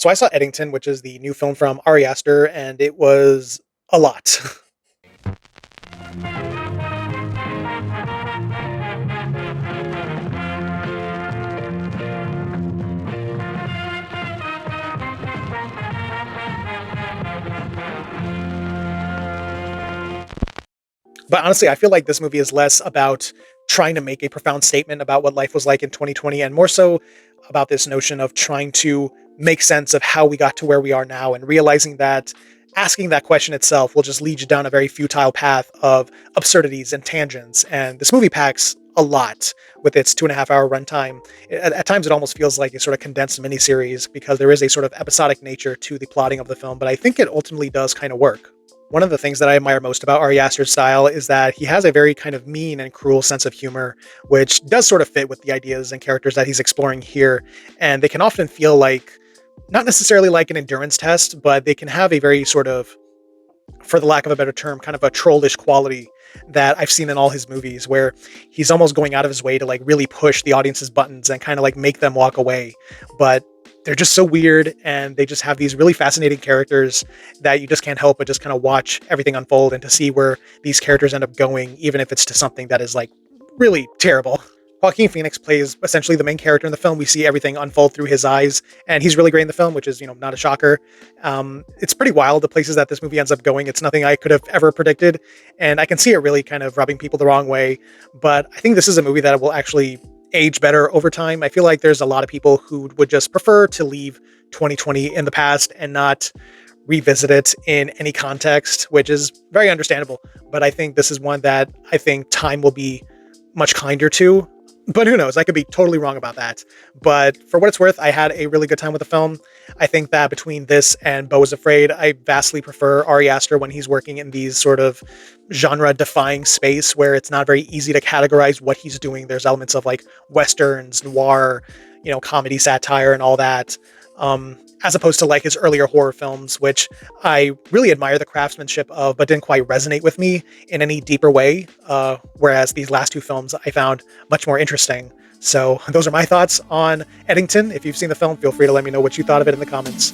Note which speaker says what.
Speaker 1: So I saw Eddington, which is the new film from Ari Aster, and it was a lot. But honestly, I feel like this movie is less about trying to make a profound statement about what life was like in 2020 and more so about this notion of trying to make sense of how we got to where we are now and realizing that asking that question itself will just lead you down a very futile path of absurdities and tangents. And this movie packs a lot with its 2.5 hour runtime. At times, it almost feels like a sort of condensed miniseries because there is a sort of episodic nature to the plotting of the film, but I think it ultimately does kind of work. One of the things that I admire most about Ari Aster's style is that he has a very kind of mean and cruel sense of humor, which does sort of fit with the ideas and characters that he's exploring here. And they can often feel like, not necessarily like an endurance test, but they can have a very sort of, for the lack of a better term, kind of a trollish quality that I've seen in all his movies, where he's almost going out of his way to like really push the audience's buttons and kind of like make them walk away. But they're just so weird and they just have these really fascinating characters that you just can't help but just kind of watch everything unfold and to see where these characters end up going, even if it's to something that is like really terrible. Joaquin Phoenix plays essentially the main character in the film. We see everything unfold through his eyes, and he's really great in the film, which is, not a shocker. It's pretty wild, the places that this movie ends up going. It's nothing I could have ever predicted, and I can see it really kind of rubbing people the wrong way. But I think this is a movie that will actually age better over time. I feel like there's a lot of people who would just prefer to leave 2020 in the past and not revisit it in any context, which is very understandable. But I think this is one that I think time will be much kinder to. But who knows? I could be totally wrong about that. But for what it's worth, I had a really good time with the film. I think that between this and Beau is Afraid, I vastly prefer Ari Aster when he's working in these sort of genre-defying space where it's not very easy to categorize what he's doing. There's elements of like westerns, noir, comedy, satire, and all that. As opposed to like his earlier horror films, which I really admire the craftsmanship of, but didn't quite resonate with me in any deeper way. Whereas these last two films I found much more interesting. So those are my thoughts on Eddington. If you've seen the film, feel free to let me know what you thought of it in the comments.